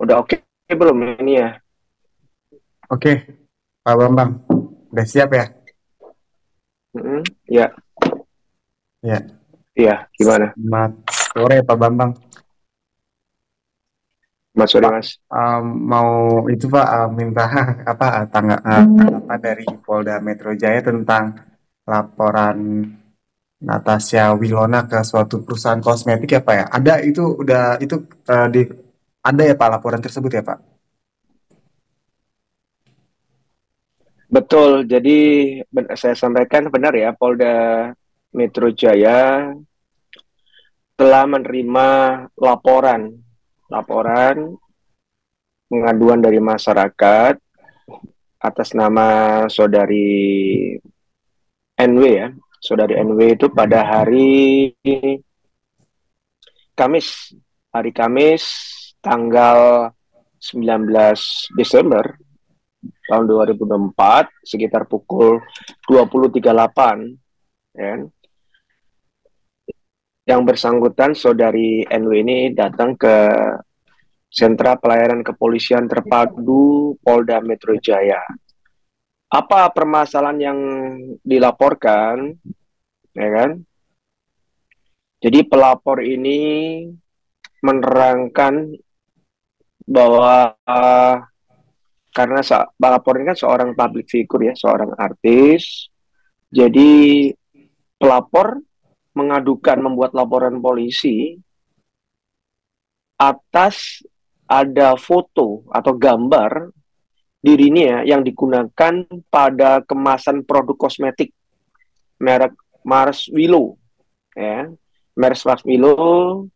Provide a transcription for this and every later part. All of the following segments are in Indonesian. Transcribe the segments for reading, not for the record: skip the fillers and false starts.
Udah oke belum ini ya? Oke, Pak Bambang, udah siap ya? Ya, Ya, iya. Gimana? selamat sore Pak Bambang. Mas sorry Pak, Mas. mau itu Pak minta apa tanggapan dari Polda Metro Jaya tentang laporan Natasha Wilona ke suatu perusahaan kosmetik ya Pak ya? Ada itu udah itu di ada ya Pak laporan tersebut ya Pak? Betul. Jadi saya sampaikan benar ya, Polda Metro Jaya telah menerima laporan laporan pengaduan dari masyarakat atas nama saudari NW ya. Saudari NW itu pada hari Kamis tanggal 19 Desember tahun 2024 sekitar pukul 20.38 ya. Yang bersangkutan saudari NW ini datang ke Sentra Pelayanan Kepolisian Terpadu Polda Metro Jaya. Apa permasalahan yang dilaporkan, ya kan? Jadi pelapor ini menerangkan bahwa karena pelapor ini kan seorang public figure ya, seorang artis. Jadi pelapor membuat laporan polisi atas ada foto atau gambar dirinya yang digunakan pada kemasan produk kosmetik merek Mars Willow ya. Mars Willow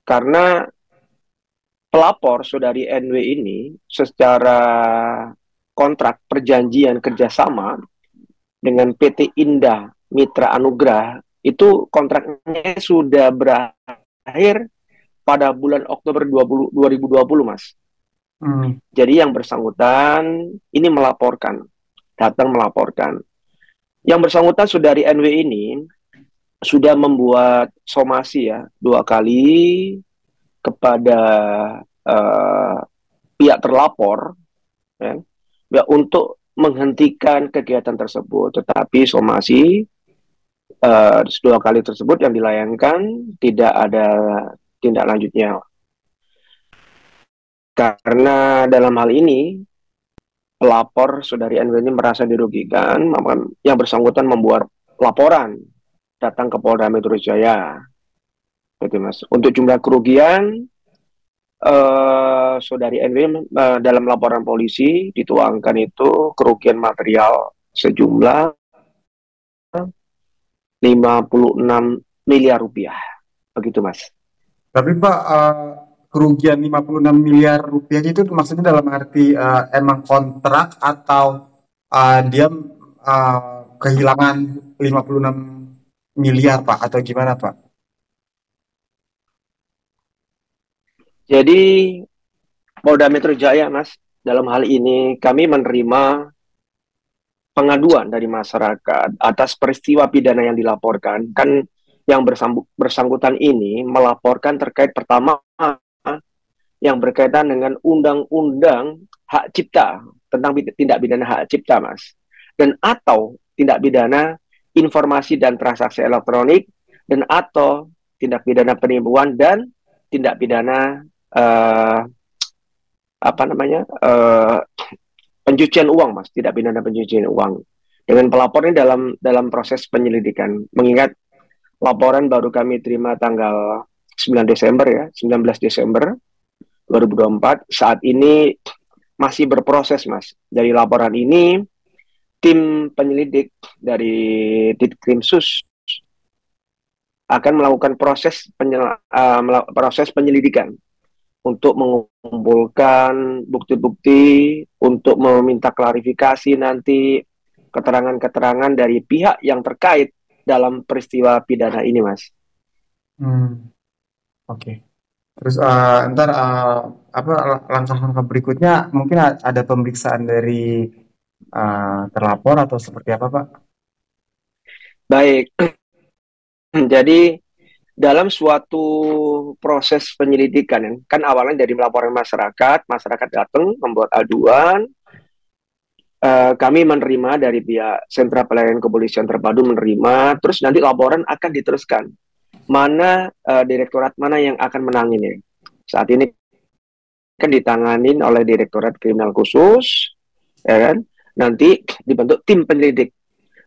karena pelapor saudari NW ini secara kontrak perjanjian kerjasama dengan PT Indah Mitra Anugrah itu kontraknya sudah berakhir pada bulan Oktober 2020 Mas. Hmm. Jadi yang bersangkutan ini datang melaporkan. Yang bersangkutan saudari NW ini sudah membuat somasi ya 2 kali kepada uh, pihak terlapor ya, ya untuk menghentikan kegiatan tersebut. Tetapi somasi 2 kali tersebut yang dilayangkan tidak ada tindak lanjutnya. Karena dalam hal ini pelapor saudari NW ini merasa dirugikan, yang bersangkutan membuat laporan datang ke Polda Metro Jaya. Gitu, Mas. Untuk jumlah kerugian, saudari NW dalam laporan polisi dituangkan itu kerugian material sejumlah 56 miliar rupiah. Begitu, Mas. Tapi Pak, kerugian 56 miliar rupiah itu maksudnya dalam arti emang kontrak atau dia kehilangan 56 miliar Pak atau gimana Pak? Jadi, Polda Metro Jaya, Mas, dalam hal ini kami menerima pengaduan dari masyarakat atas peristiwa pidana yang dilaporkan. Kan yang bersangkutan ini melaporkan terkait pertama yang berkaitan dengan undang-undang hak cipta tentang tindak pidana hak cipta, Mas. Dan atau tindak pidana informasi dan transaksi elektronik dan atau tindak pidana penipuan dan tindak pidana uh, apa namanya pencucian uang, Mas, tidak pidana pencucian uang. Dengan pelapor ini dalam proses penyelidikan. Mengingat laporan baru kami terima tanggal 9 Desember ya, 19 Desember 2024. Saat ini masih berproses, Mas. Dari laporan ini, tim penyelidik dari Ditkrimsus akan melakukan proses penyelidikan untuk mengumpulkan bukti-bukti, untuk meminta klarifikasi nanti keterangan-keterangan dari pihak yang terkait dalam peristiwa pidana ini, Mas. Hmm, oke. Terus ntar apa langkah-langkah berikutnya mungkin ada pemeriksaan dari terlapor atau seperti apa Pak? Baik, jadi dalam suatu proses penyelidikan, kan awalnya dari melaporkan masyarakat datang membuat aduan, kami menerima dari pihak Sentra Pelayanan Kepolisian Terpadu menerima, terus nanti laporan akan diteruskan. Mana direktorat mana yang akan menanginnya. Saat ini kan ditanganin oleh Direktorat Kriminal Khusus, ya kan? Nanti dibentuk tim penyelidik.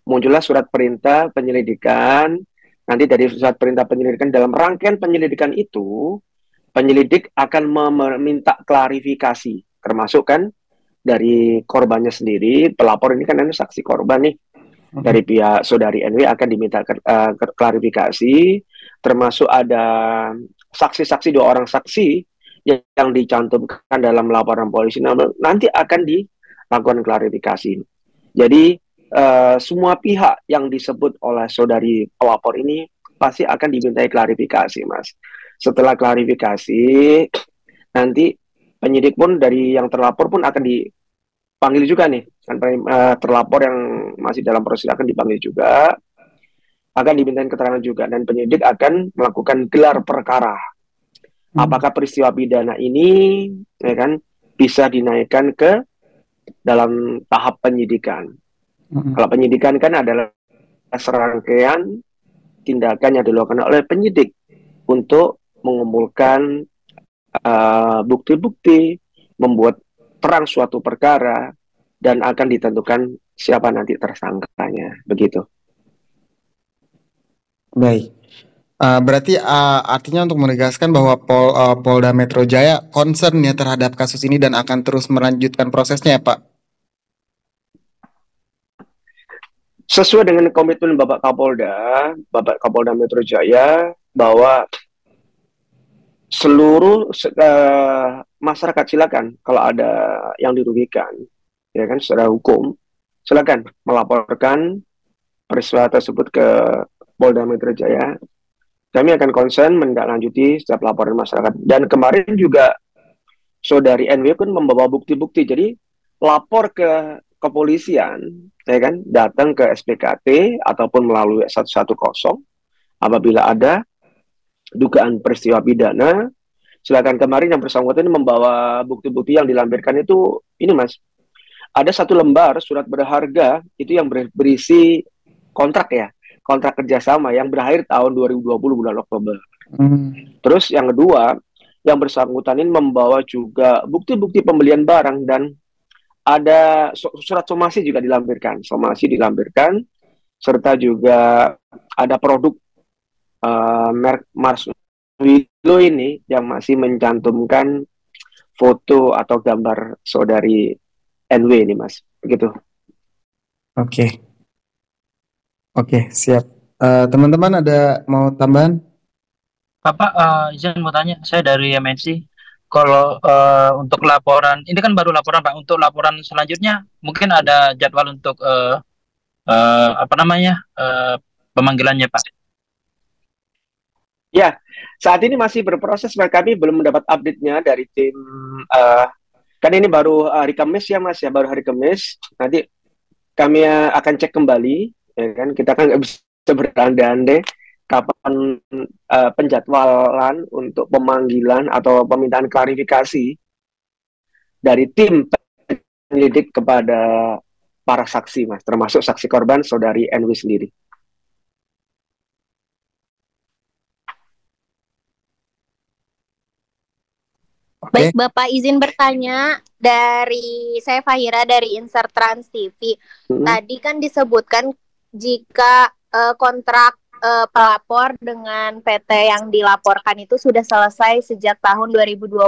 Muncullah surat perintah penyelidikan. Nanti dari surat perintah penyelidikan, dalam rangkaian penyelidikan itu, penyelidik akan meminta klarifikasi, termasuk kan dari korbannya sendiri. Pelapor ini kan saksi korban nih, dari pihak saudari NW akan diminta klarifikasi, termasuk ada saksi-saksi, 2 orang saksi yang dicantumkan dalam laporan polisi, nanti akan dilakukan klarifikasi. Jadi semua pihak yang disebut oleh saudari pelapor ini pasti akan dimintai klarifikasi, Mas. Setelah klarifikasi, nanti penyidik pun dari yang terlapor pun akan dipanggil juga nih. Terlapor yang masih dalam proses akan dipanggil juga, akan dimintain keterangan juga, dan penyidik akan melakukan gelar perkara. Apakah peristiwa pidana ini, ya kan, bisa dinaikkan ke dalam tahap penyidikan. Kalau penyidikan kan adalah serangkaian tindakan yang dilakukan oleh penyidik untuk mengumpulkan bukti-bukti, membuat terang suatu perkara, dan akan ditentukan siapa nanti tersangkanya, begitu. Baik. Berarti artinya untuk menegaskan bahwa Polda Metro Jaya concern ya terhadap kasus ini dan akan terus melanjutkan prosesnya ya, Pak? Sesuai dengan komitmen Bapak Kapolda Metro Jaya, bahwa seluruh masyarakat silakan kalau ada yang dirugikan, ya kan, secara hukum, silakan melaporkan peristiwa tersebut ke Polda Metro Jaya. Kami akan concern menindaklanjuti setiap laporan masyarakat. Dan kemarin juga saudari NW pun membawa bukti-bukti. Jadi lapor ke kepolisian, ya kan, datang ke SPKT ataupun melalui 110 apabila ada dugaan peristiwa pidana. Silakan. Kemarin yang bersangkutan membawa bukti-bukti yang dilampirkan itu, ini Mas, ada 1 lembar surat berharga itu yang berisi kontrak kerjasama yang berakhir tahun 2020 bulan Oktober. Terus yang kedua, yang bersangkutan ini membawa juga bukti-bukti pembelian barang, dan ada surat somasi juga dilampirkan, serta juga ada produk merek Marswilo ini yang masih mencantumkan foto atau gambar saudari NW ini, Mas. Begitu. Oke, siap. Teman-teman ada mau tambahan? Bapak, izin mau tanya, saya dari MNC. Kalau untuk laporan, ini kan baru laporan Pak. Untuk laporan selanjutnya, mungkin ada jadwal untuk pemanggilannya Pak. Ya, saat ini masih berproses, kami belum mendapat update-nya dari tim. Kan ini baru hari Kamis ya Mas, baru hari Kamis. Nanti kami akan cek kembali, ya kan. Kita kan nggak bisa berandai-andai kapan penjadwalan untuk pemanggilan atau permintaan klarifikasi dari tim penyelidik kepada para saksi, Mas, termasuk saksi korban saudari NW sendiri. Baik, Bapak izin bertanya, dari saya Fahira dari Insert Trans TV. Tadi kan disebutkan jika kontrak pelapor dengan PT yang dilaporkan itu sudah selesai sejak tahun 2020.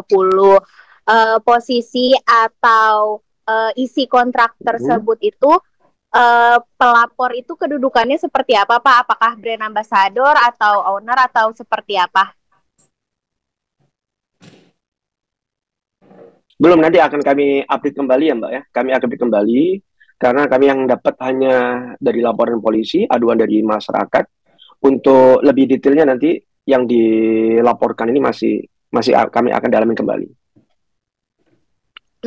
Posisi atau isi kontrak tersebut itu, pelapor itu kedudukannya seperti apa, Pak? Apakah brand ambassador atau owner atau seperti apa? Belum, nanti akan kami update kembali ya Mbak ya. Kami akan update kembali karena kami yang dapat hanya dari laporan polisi, aduan dari masyarakat. Untuk lebih detailnya nanti yang dilaporkan ini masih kami akan dalamin kembali.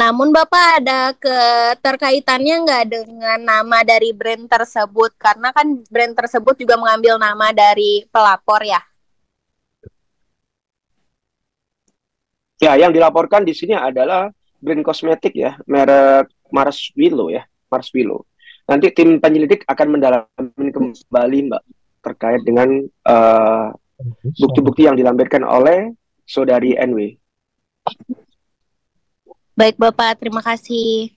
Namun Bapak ada keterkaitannya nggak dengan nama dari brand tersebut? Karena kan brand tersebut juga mengambil nama dari pelapor ya. Ya, yang dilaporkan di sini adalah brand kosmetik ya, merek Mars Willow ya, Mars Willow. Nanti tim penyelidik akan mendalami kembali Mbak terkait dengan bukti-bukti yang dilampirkan oleh saudari NW. Baik Bapak, terima kasih.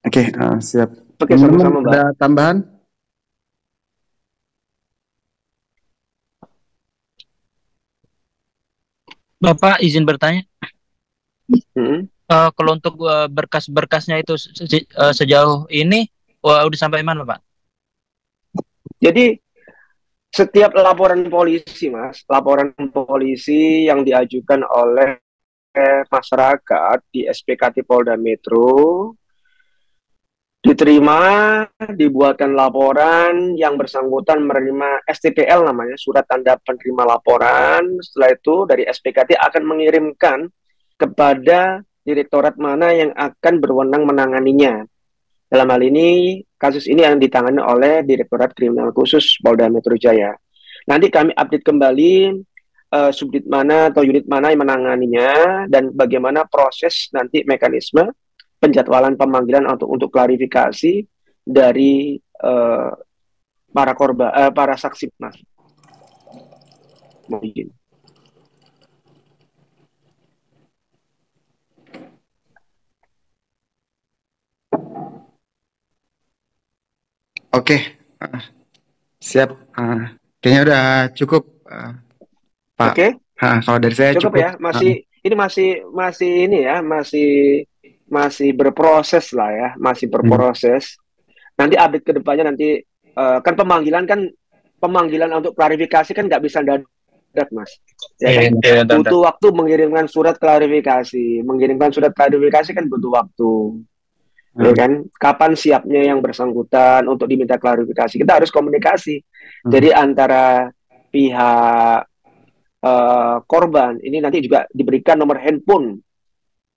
Oke, siap. Oke, sama-sama Mbak. Ada tambahan? Bapak izin bertanya. Hmm. Kalau untuk berkas-berkasnya itu sejauh ini udah sampai mana Pak? Jadi setiap laporan polisi Mas, laporan polisi yang diajukan oleh masyarakat di SPKT Polda Metro diterima, dibuatkan laporan, yang bersangkutan menerima STPL namanya, surat tanda penerima laporan. Setelah itu dari SPKT akan mengirimkan kepada direktorat mana yang akan berwenang menanganinya. Dalam hal ini, kasus ini yang ditangani oleh Direktorat Kriminal Khusus Polda Metro Jaya. Nanti kami update kembali subdit mana atau unit mana yang menanganinya dan bagaimana proses nanti mekanisme penjadwalan pemanggilan untuk klarifikasi dari para korban, para saksi Mas. Mohon izin. Oke, siap. Kayaknya udah cukup, Pak. Oke. Kalau dari saya cukup ya. Ini masih ini ya, masih berproses lah ya, masih berproses. Nanti update ke depannya nanti kan pemanggilan untuk klarifikasi kan nggak bisa dadak Mas. Ya kan? Butuh waktu mengirimkan surat klarifikasi. Mengirimkan surat klarifikasi kan butuh waktu. Ya kan? Kapan siapnya yang bersangkutan untuk diminta klarifikasi? Kita harus komunikasi. Jadi antara pihak korban ini nanti juga diberikan nomor handphone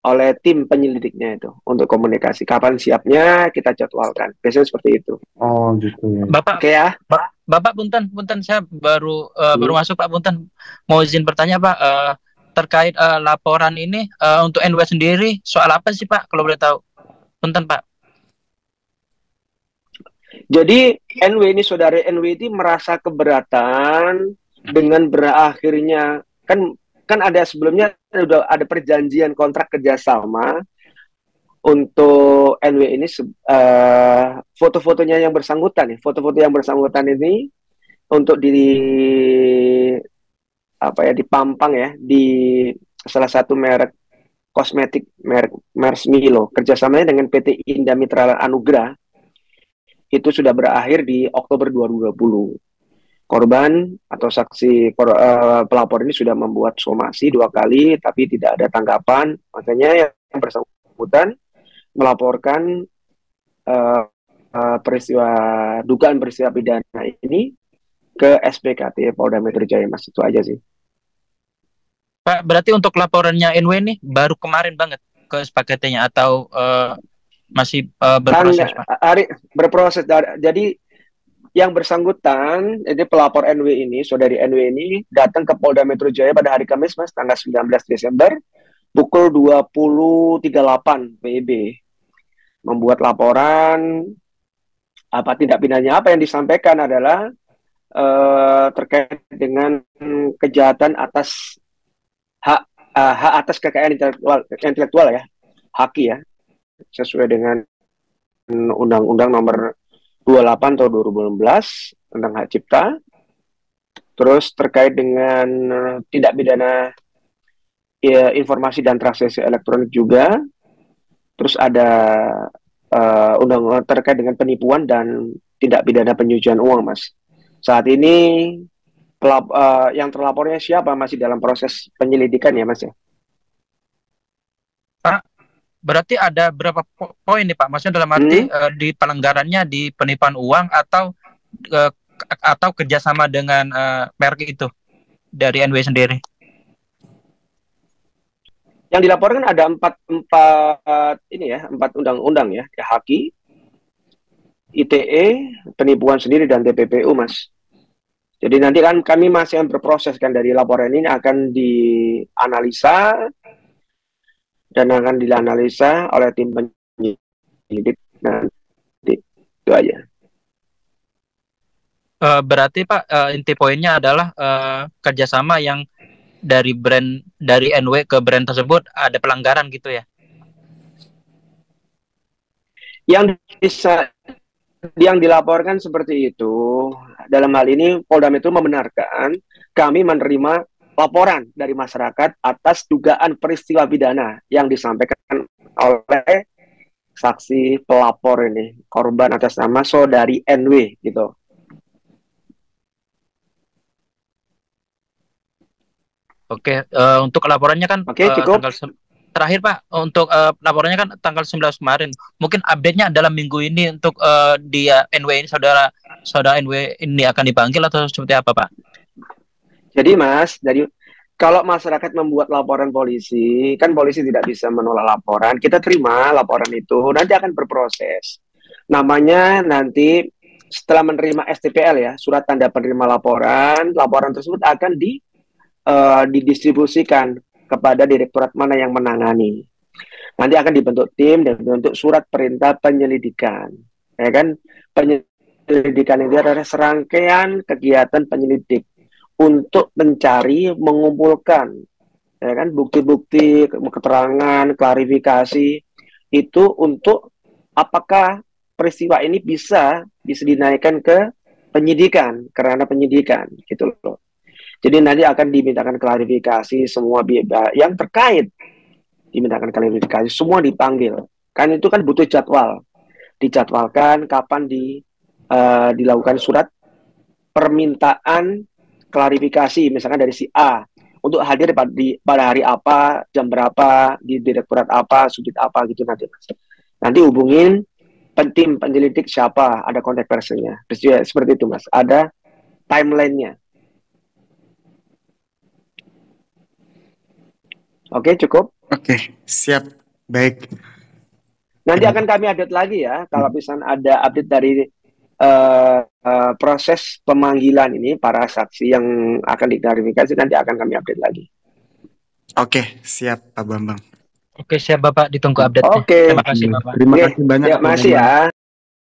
oleh tim penyelidiknya itu untuk komunikasi. Kapan siapnya kita jadwalkan. Biasanya seperti itu. Oh gitu ya. Bapak, oke ya. Bapak punten saya baru masuk Pak punten. Mau izin bertanya Pak terkait laporan ini untuk NW sendiri soal apa sih Pak kalau boleh tahu? Punten Pak. Jadi NW ini saudara NW ini merasa keberatan dengan berakhirnya kan ada sebelumnya udah ada perjanjian kontrak kerjasama untuk NW ini foto-fotonya yang bersangkutan nih, foto-foto yang bersangkutan ini untuk dipampang ya di salah satu merek kosmetik merek Mars Willow, kerjasamanya dengan PT Indah Mitra Anugrah itu sudah berakhir di Oktober 2020. Korban atau saksi pelapor ini sudah membuat somasi 2 kali, tapi tidak ada tanggapan. Makanya yang bersangkutan melaporkan dugaan peristiwa pidana ini ke SPKT Polda Metro Jaya, Mas. Itu aja sih. Pak, berarti untuk laporannya NW ini baru kemarin banget ke SPKT-nya atau masih berproses, Pak? Berproses. Jadi yang bersangkutan, jadi pelapor NW ini, saudari NW ini datang ke Polda Metro Jaya pada hari Kamis, Mas, tanggal 19 Desember, pukul 20.38 WIB. Membuat laporan, tindak pidananya apa yang disampaikan adalah terkait dengan kejahatan atas hak atas kekayaan intelektual ya, HAKI ya, sesuai dengan Undang-Undang Nomor 28 tahun 2016 tentang hak cipta. Terus terkait dengan tindak pidana informasi dan transaksi elektronik juga. Terus ada undang-undang terkait dengan penipuan dan tindak pidana pencucian uang, Mas. Saat ini yang terlapornya siapa masih dalam proses penyelidikan ya, Mas ya? Pak, berarti ada berapa poin nih Pak? Maksudnya dalam arti di pelanggarannya di penipuan uang atau kerjasama dengan merek itu dari NW sendiri? Yang dilaporkan ada empat undang-undang ya, HAKI, ITE, penipuan sendiri dan TPPU, Mas. Jadi nanti kan kami masih akan berproses kan, dari laporan ini akan dianalisa dan akan dianalisa oleh tim penyidik nanti. Itu aja. Berarti Pak, inti poinnya adalah kerjasama yang dari NW ke brand tersebut ada pelanggaran gitu ya? Yang dilaporkan seperti itu. Dalam hal ini Polda Metro membenarkan kami menerima laporan dari masyarakat atas dugaan peristiwa pidana yang disampaikan oleh saksi pelapor ini, korban atas nama saudari NW gitu. Oke, untuk laporannya kan cukup. Terakhir Pak, untuk laporannya kan tanggal 19 kemarin. Mungkin update-nya dalam minggu ini untuk dia NW ini, saudara NW ini akan dipanggil atau seperti apa Pak? Jadi Mas, kalau masyarakat membuat laporan polisi, kan polisi tidak bisa menolak laporan. Kita terima laporan itu, nanti akan berproses. Namanya nanti setelah menerima STPL ya, surat tanda penerima laporan tersebut akan didistribusikan kepada direktorat mana yang menangani. Nanti akan dibentuk tim dan dibentuk surat perintah penyelidikan. Ya kan? Penyelidikan itu adalah serangkaian kegiatan penyelidik untuk mencari, mengumpulkan, ya kan, bukti-bukti, keterangan, klarifikasi itu untuk apakah peristiwa ini bisa dinaikkan ke penyidikan, karena penyidikan gitu loh. Jadi nanti akan dimintakan klarifikasi semua yang terkait, dimintakan klarifikasi, semua dipanggil. Kan itu kan butuh jadwal, dijadwalkan kapan dilakukan surat permintaan klarifikasi, misalkan dari si A untuk hadir pada hari apa, jam berapa, di direktorat apa, sudit apa gitu nanti Mas. Nanti hubungin tim penyelidik siapa, ada kontak personnya. Terus seperti itu Mas, ada timelinenya. Oke, cukup? Oke, siap. Baik. Nanti akan kami update lagi ya, kalau misalnya ada update dari proses pemanggilan ini, para saksi yang akan diklarifikasi, nanti akan kami update lagi. Oke, siap Pak Bambang. Oke, siap Bapak, ditunggu update-nya. Oke. Terima kasih Bapak. Terima kasih banyak. Ya, masih ya.